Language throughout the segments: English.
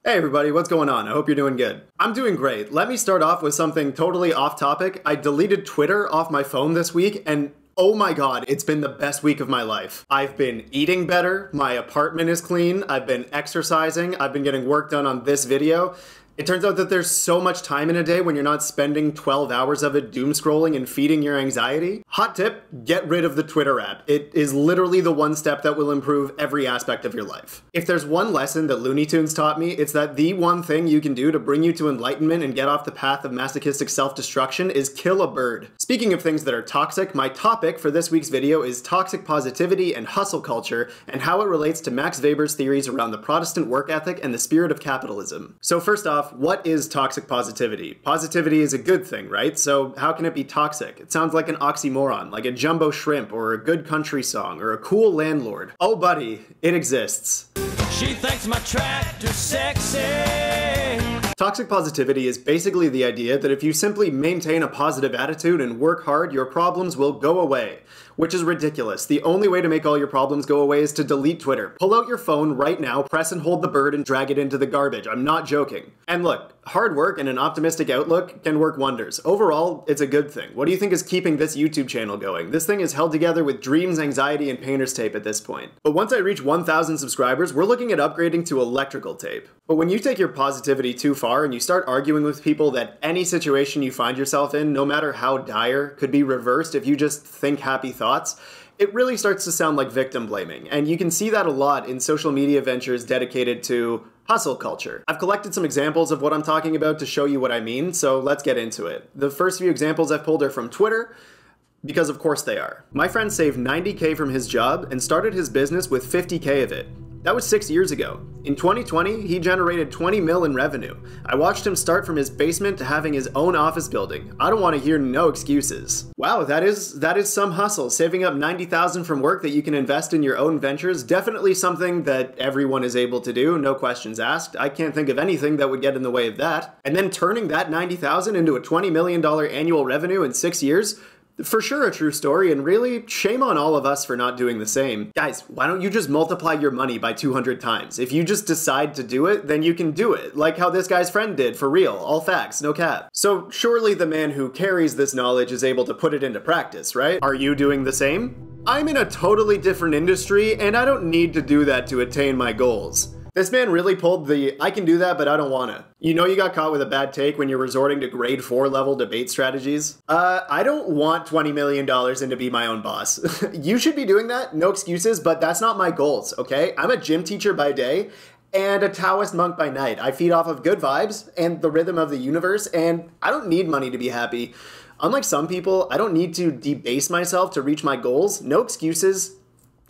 Hey everybody, what's going on? I hope you're doing good. I'm doing great. Let me start off with something totally off topic. I deleted Twitter off my phone this week and oh my god, it's been the best week of my life. I've been eating better, my apartment is clean, I've been exercising, I've been getting work done on this video. It turns out that there's so much time in a day when you're not spending 12 hours of it doom scrolling and feeding your anxiety. Hot tip, get rid of the Twitter app. It is literally the one step that will improve every aspect of your life. If there's one lesson that Looney Tunes taught me, it's that the one thing you can do to bring you to enlightenment and get off the path of masochistic self-destruction is kill a bird. Speaking of things that are toxic, my topic for this week's video is toxic positivity and hustle culture and how it relates to Max Weber's theories around the Protestant work ethic and the spirit of capitalism. So first off, what is toxic positivity? Positivity is a good thing, right? So how can it be toxic? It sounds like an oxymoron, like a jumbo shrimp or a good country song or a cool landlord. Oh buddy, it exists. She thinks my tractor's sexy. Toxic positivity is basically the idea that if you simply maintain a positive attitude and work hard, your problems will go away. Which is ridiculous. The only way to make all your problems go away is to delete Twitter. Pull out your phone right now, press and hold the bird, and drag it into the garbage. I'm not joking. And look, hard work and an optimistic outlook can work wonders. Overall, it's a good thing. What do you think is keeping this YouTube channel going? This thing is held together with dreams, anxiety, and painter's tape at this point. But once I reach 1,000 subscribers, we're looking at upgrading to electrical tape. But when you take your positivity too far and you start arguing with people that any situation you find yourself in, no matter how dire, could be reversed if you just think happy thoughts, it really starts to sound like victim blaming. And you can see that a lot in social media ventures dedicated to hustle culture. I've collected some examples of what I'm talking about to show you what I mean, so let's get into it. The first few examples I've pulled are from Twitter, because of course they are. My friend saved 90K from his job and started his business with 50K of it. That was 6 years ago. In 2020, he generated 20 mil in revenue. I watched him start from his basement to having his own office building. I don't want to hear no excuses. Wow, that is some hustle. Saving up 90,000 from work that you can invest in your own ventures, definitely something that everyone is able to do, no questions asked. I can't think of anything that would get in the way of that. And then turning that 90,000 into a $20 million annual revenue in 6 years, for sure a true story, and really, shame on all of us for not doing the same. Guys, why don't you just multiply your money by 200 times? If you just decide to do it, then you can do it. Like how this guy's friend did, for real. All facts, no cap. So surely the man who carries this knowledge is able to put it into practice, right? Are you doing the same? I'm in a totally different industry, and I don't need to do that to attain my goals. This man really pulled the, I can do that, but I don't wanna. You know you got caught with a bad take when you're resorting to grade 4 level debate strategies? I don't want $20 million and to be my own boss. You should be doing that, no excuses, but that's not my goals, okay? I'm a gym teacher by day and a Taoist monk by night. I feed off of good vibes and the rhythm of the universe, and I don't need money to be happy. Unlike some people, I don't need to debase myself to reach my goals. No excuses.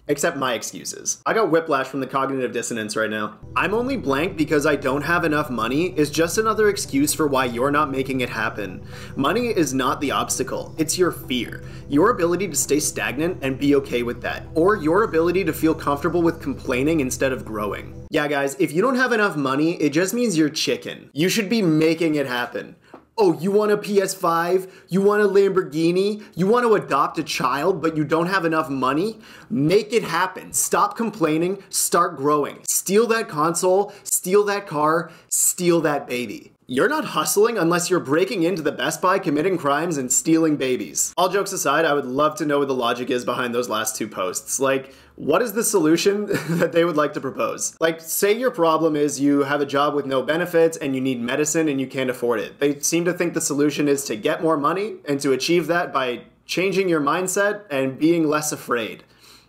Except my excuses. I got whiplash from the cognitive dissonance right now. I'm only blank because I don't have enough money is just another excuse for why you're not making it happen. Money is not the obstacle, it's your fear. Your ability to stay stagnant and be okay with that. Or your ability to feel comfortable with complaining instead of growing. Yeah guys, if you don't have enough money, it just means you're chicken. You should be making it happen. Oh, you want a PS5? You want a Lamborghini? You want to adopt a child, but you don't have enough money? Make it happen. Stop complaining, start growing. Steal that console, steal that car, steal that baby. You're not hustling unless you're breaking into the Best Buy, committing crimes, and stealing babies. All jokes aside, I would love to know what the logic is behind those last two posts. Like, what is the solution that they would like to propose? Like, say your problem is you have a job with no benefits and you need medicine and you can't afford it. They seem to think the solution is to get more money and to achieve that by changing your mindset and being less afraid.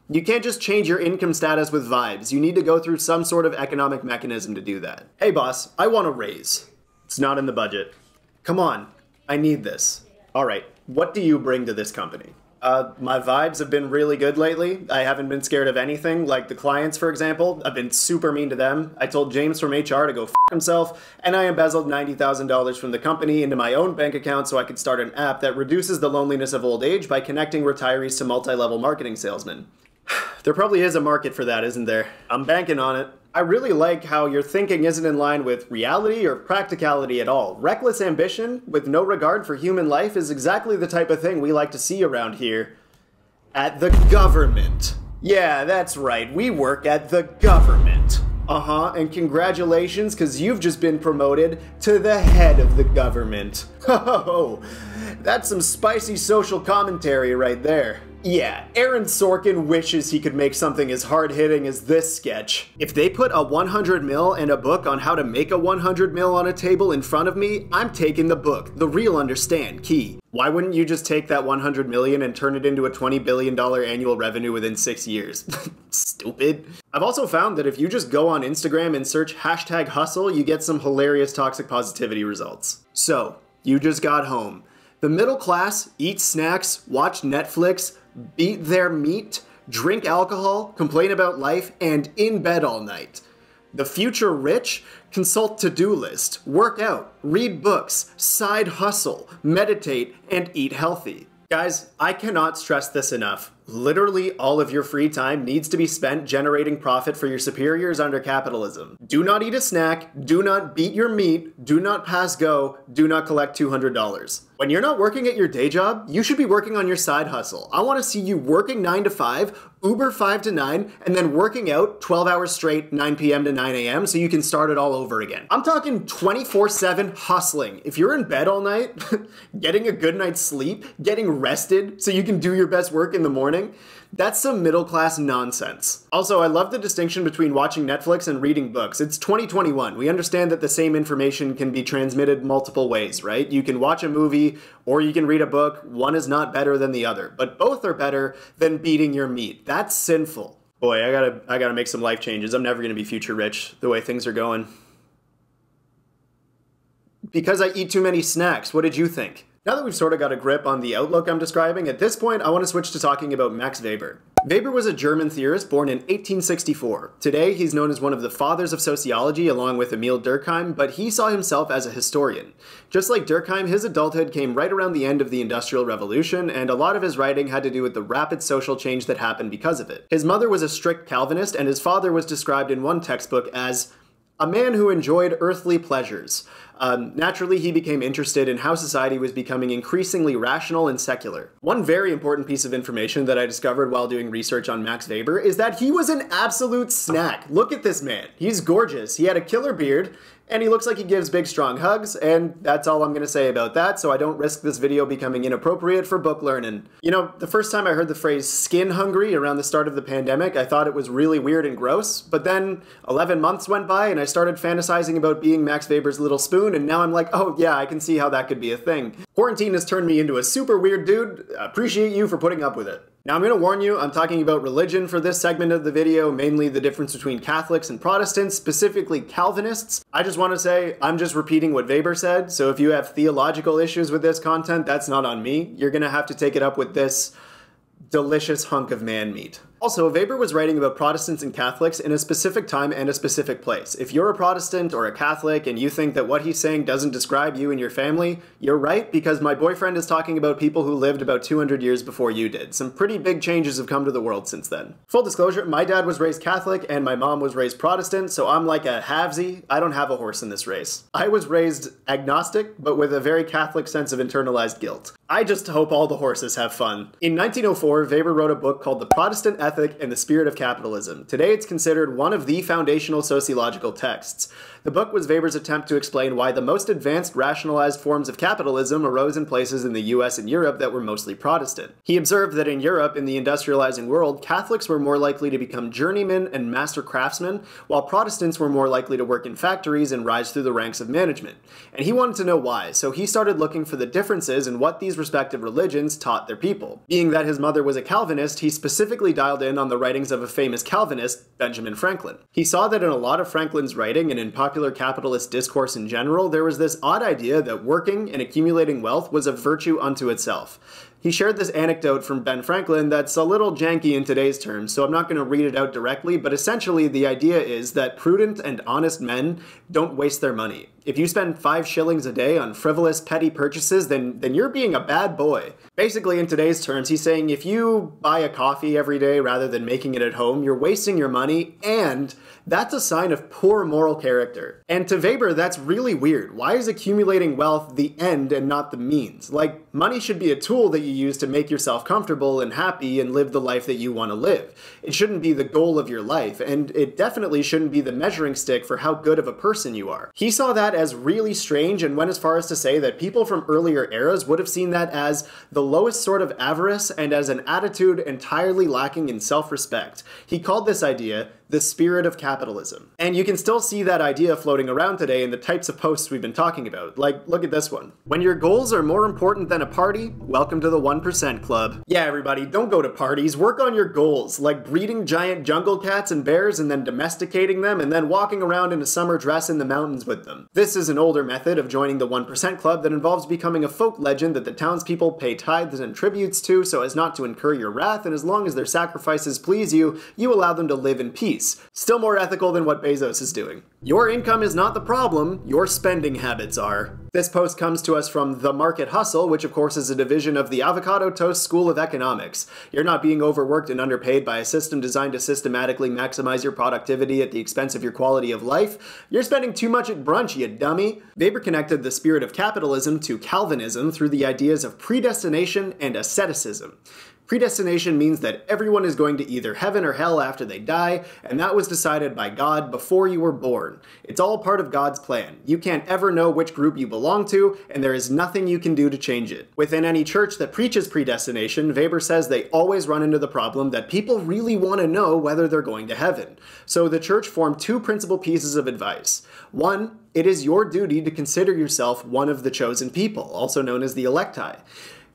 You can't just change your income status with vibes. You need to go through some sort of economic mechanism to do that. Hey boss, I want a raise. It's not in the budget. Come on, I need this. All right, what do you bring to this company? My vibes have been really good lately. I haven't been scared of anything, like the clients, for example. I've been super mean to them. I told James from HR to go f himself, and I embezzled $90,000 from the company into my own bank account so I could start an app that reduces the loneliness of old age by connecting retirees to multi-level marketing salesmen. There probably is a market for that, isn't there? I'm banking on it. I really like how your thinking isn't in line with reality or practicality at all. Reckless ambition with no regard for human life is exactly the type of thing we like to see around here. At the government. Yeah, that's right, we work at the government. Uh-huh, and congratulations, because you've just been promoted to the head of the government. Oh, that's some spicy social commentary right there. Yeah, Aaron Sorkin wishes he could make something as hard-hitting as this sketch. If they put a 100 mil and a book on how to make a 100 mil on a table in front of me, I'm taking the book. The real understand key. Why wouldn't you just take that 100 million and turn it into a $20 billion annual revenue within 6 years? Stupid. I've also found that if you just go on Instagram and search #hustle, you get some hilarious toxic positivity results. So, you just got home. The middle class eat snacks, watch Netflix, beat their meat, drink alcohol, complain about life, and in bed all night. The future rich consult to-do list, work out, read books, side hustle, meditate, and eat healthy. Guys, I cannot stress this enough. Literally all of your free time needs to be spent generating profit for your superiors under capitalism. Do not eat a snack, do not beat your meat, do not pass go, do not collect $200. When you're not working at your day job, you should be working on your side hustle. I want to see you working 9 to 5, Uber 5 to 9, and then working out 12 hours straight, 9 p.m. to 9 a.m. so you can start it all over again. I'm talking 24/7 hustling. If you're in bed all night, getting a good night's sleep, getting rested so you can do your best work in the morning, that's some middle class nonsense. Also, I love the distinction between watching Netflix and reading books. It's 2021. We understand that the same information can be transmitted multiple ways, right? You can watch a movie or you can read a book. One is not better than the other, but both are better than beating your meat. That's sinful. Boy, I gotta make some life changes. I'm never gonna be future rich the way things are going. Because I eat too many snacks. What did you think? Now that we've sort of got a grip on the outlook I'm describing, at this point I want to switch to talking about Max Weber. Weber was a German theorist born in 1864. Today he's known as one of the fathers of sociology along with Emil Durkheim, but he saw himself as a historian. Just like Durkheim, his adulthood came right around the end of the Industrial Revolution, and a lot of his writing had to do with the rapid social change that happened because of it. His mother was a strict Calvinist, and his father was described in one textbook as a man who enjoyed earthly pleasures. Naturally, he became interested in how society was becoming increasingly rational and secular. One very important piece of information that I discovered while doing research on Max Weber is that he was an absolute snack. Look at this man. He's gorgeous. He had a killer beard, and he looks like he gives big, strong hugs, and that's all I'm gonna say about that, so I don't risk this video becoming inappropriate for book learning. You know, the first time I heard the phrase skin hungry around the start of the pandemic, I thought it was really weird and gross, but then 11 months went by and I started fantasizing about being Max Weber's little spoon, and now I'm like, oh yeah, I can see how that could be a thing. Quarantine has turned me into a super weird dude. Appreciate you for putting up with it. Now I'm going to warn you, I'm talking about religion for this segment of the video, mainly the difference between Catholics and Protestants, specifically Calvinists. I just want to say, I'm just repeating what Weber said, so if you have theological issues with this content, that's not on me. You're going to have to take it up with this delicious hunk of man meat. Also, Weber was writing about Protestants and Catholics in a specific time and a specific place. If you're a Protestant or a Catholic and you think that what he's saying doesn't describe you and your family, you're right, because my boyfriend is talking about people who lived about 200 years before you did. Some pretty big changes have come to the world since then. Full disclosure, my dad was raised Catholic and my mom was raised Protestant, so I'm like a halvesy. I don't have a horse in this race. I was raised agnostic, but with a very Catholic sense of internalized guilt. I just hope all the horses have fun. In 1904, Weber wrote a book called The Protestant Ethic and the Spirit of Capitalism. Today it's considered one of the foundational sociological texts. The book was Weber's attempt to explain why the most advanced rationalized forms of capitalism arose in places in the US and Europe that were mostly Protestant. He observed that in Europe, in the industrializing world, Catholics were more likely to become journeymen and master craftsmen, while Protestants were more likely to work in factories and rise through the ranks of management. And he wanted to know why, so he started looking for the differences in what these respective religions taught their people. Being that his mother was a Calvinist, he specifically dialed in on the writings of a famous Calvinist, Benjamin Franklin. He saw that in a lot of Franklin's writing and in popular capitalist discourse in general, there was this odd idea that working and accumulating wealth was a virtue unto itself. He shared this anecdote from Ben Franklin that's a little janky in today's terms, so I'm not going to read it out directly, but essentially the idea is that prudent and honest men don't waste their money. If you spend 5 shillings a day on frivolous, petty purchases, then you're being a bad boy. Basically, in today's terms, he's saying if you buy a coffee every day rather than making it at home, you're wasting your money, and that's a sign of poor moral character. And to Weber, that's really weird. Why is accumulating wealth the end and not the means? Like, Money should be a tool that you use to make yourself comfortable and happy and live the life that you want to live. It shouldn't be the goal of your life, and it definitely shouldn't be the measuring stick for how good of a person you are. He saw that as really strange and went as far as to say that people from earlier eras would have seen that as the lowest sort of avarice and as an attitude entirely lacking in self-respect. He called this idea the Spirit of Capitalism. And you can still see that idea floating around today in the types of posts we've been talking about. Like, look at this one. When your goals are more important than a party, welcome to the 1% Club. Yeah, everybody, don't go to parties, work on your goals, like breeding giant jungle cats and bears and then domesticating them and then walking around in a summer dress in the mountains with them. This is an older method of joining the 1% Club that involves becoming a folk legend that the townspeople pay tithes and tributes to so as not to incur your wrath, and as long as their sacrifices please you, you allow them to live in peace. Still more ethical than what Bezos is doing. Your income is not the problem, your spending habits are. This post comes to us from The Market Hustle, which of course is a division of the Avocado Toast School of Economics. You're not being overworked and underpaid by a system designed to systematically maximize your productivity at the expense of your quality of life. You're spending too much at brunch, you dummy. Weber connected the spirit of capitalism to Calvinism through the ideas of predestination and asceticism. Predestination means that everyone is going to either heaven or hell after they die, and that was decided by God before you were born. It's all part of God's plan. You can't ever know which group you belong to, and there is nothing you can do to change it. Within any church that preaches predestination, Weber says they always run into the problem that people really want to know whether they're going to heaven. So the church formed two principal pieces of advice. One, it is your duty to consider yourself one of the chosen people, also known as the electi.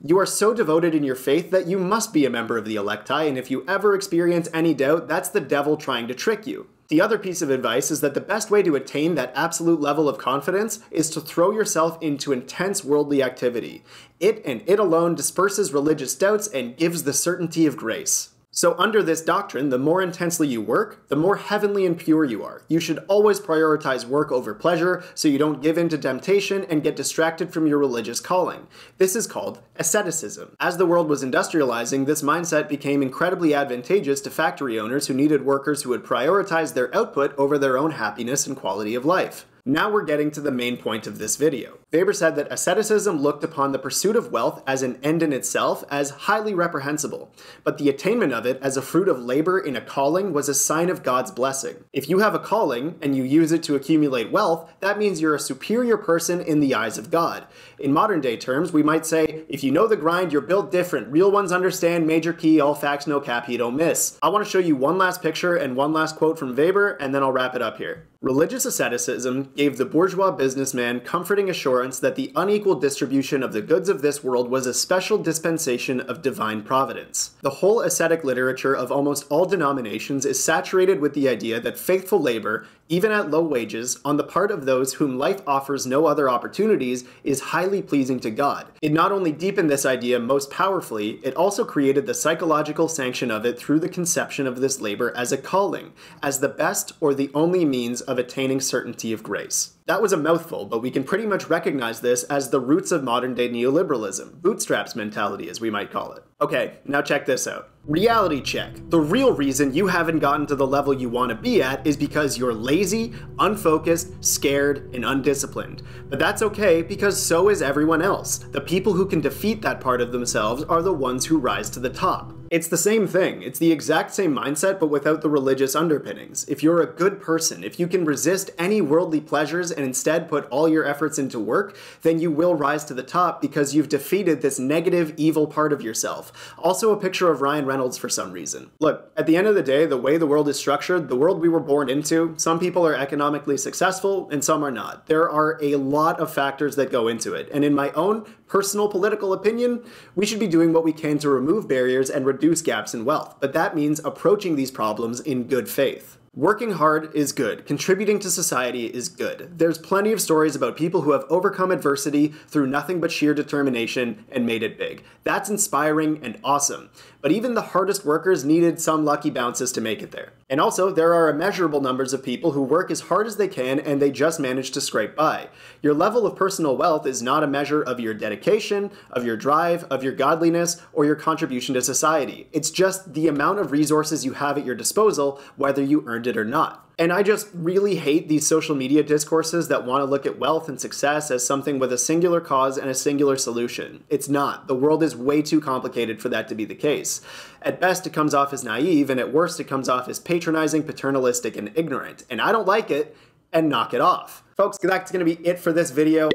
You are so devoted in your faith that you must be a member of the electi, and if you ever experience any doubt, that's the devil trying to trick you. The other piece of advice is that the best way to attain that absolute level of confidence is to throw yourself into intense worldly activity. It and it alone disperses religious doubts and gives the certainty of grace. So under this doctrine, the more intensely you work, the more heavenly and pure you are. You should always prioritize work over pleasure so you don't give in to temptation and get distracted from your religious calling. This is called asceticism. As the world was industrializing, this mindset became incredibly advantageous to factory owners who needed workers who would prioritize their output over their own happiness and quality of life. Now we're getting to the main point of this video. Weber said that asceticism looked upon the pursuit of wealth as an end in itself as highly reprehensible, but the attainment of it as a fruit of labor in a calling was a sign of God's blessing. If you have a calling and you use it to accumulate wealth, that means you're a superior person in the eyes of God. In modern day terms, we might say, if you know the grind, you're built different. Real ones understand, major key, all facts, no cap, you don't miss. I want to show you one last picture and one last quote from Weber, and then I'll wrap it up here. Religious asceticism gave the bourgeois businessman comforting assurance that the unequal distribution of the goods of this world was a special dispensation of divine providence. The whole ascetic literature of almost all denominations is saturated with the idea that faithful labor, even at low wages, on the part of those whom life offers no other opportunities, is highly pleasing to God. It not only deepened this idea most powerfully, it also created the psychological sanction of it through the conception of this labor as a calling, as the best or the only means of attaining certainty of grace. That was a mouthful, but we can pretty much recognize this as the roots of modern-day neoliberalism, bootstraps mentality as we might call it. Okay, now check this out. Reality check. The real reason you haven't gotten to the level you want to be at is because you're lazy, unfocused, scared, and undisciplined. But that's okay because so is everyone else. The people who can defeat that part of themselves are the ones who rise to the top. It's the same thing. It's the exact same mindset but without the religious underpinnings. If you're a good person, if you can resist any worldly pleasures and instead put all your efforts into work, then you will rise to the top because you've defeated this negative, evil part of yourself. Also a picture of Ryan Reynolds for some reason. Look, at the end of the day, the way the world is structured, the world we were born into, some people are economically successful and some are not. There are a lot of factors that go into it, and in my own personal political opinion, we should be doing what we can to remove barriers and reduce gaps in wealth, but that means approaching these problems in good faith. Working hard is good. Contributing to society is good. There's plenty of stories about people who have overcome adversity through nothing but sheer determination and made it big. That's inspiring and awesome. But even the hardest workers needed some lucky bounces to make it there. And also, there are immeasurable numbers of people who work as hard as they can and they just manage to scrape by. Your level of personal wealth is not a measure of your dedication, of your drive, of your godliness, or your contribution to society. It's just the amount of resources you have at your disposal, whether you earned deserved it or not. And I just really hate these social media discourses that want to look at wealth and success as something with a singular cause and a singular solution. It's not. The world is way too complicated for that to be the case. At best, it comes off as naive, and at worst, it comes off as patronizing, paternalistic, and ignorant. And I don't like it, and knock it off. Folks, that's going to be it for this video.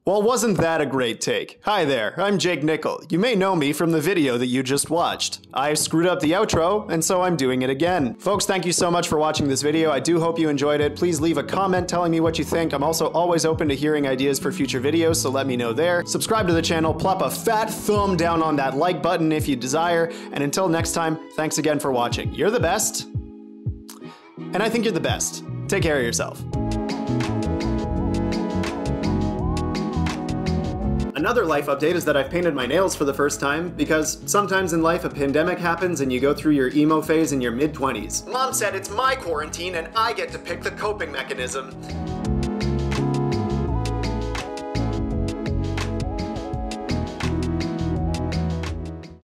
Well, wasn't that a great take? Hi there, I'm Jake Nickel. You may know me from the video that you just watched. I screwed up the outro, and so I'm doing it again. Folks, thank you so much for watching this video. I do hope you enjoyed it. Please leave a comment telling me what you think. I'm also always open to hearing ideas for future videos, so let me know there. Subscribe to the channel, plop a fat thumb down on that like button if you desire, and until next time, thanks again for watching. You're the best, and I think you're the best. Take care of yourself. Another life update is that I've painted my nails for the first time, because sometimes in life a pandemic happens and you go through your emo phase in your mid-20s. Mom said it's my quarantine and I get to pick the coping mechanism.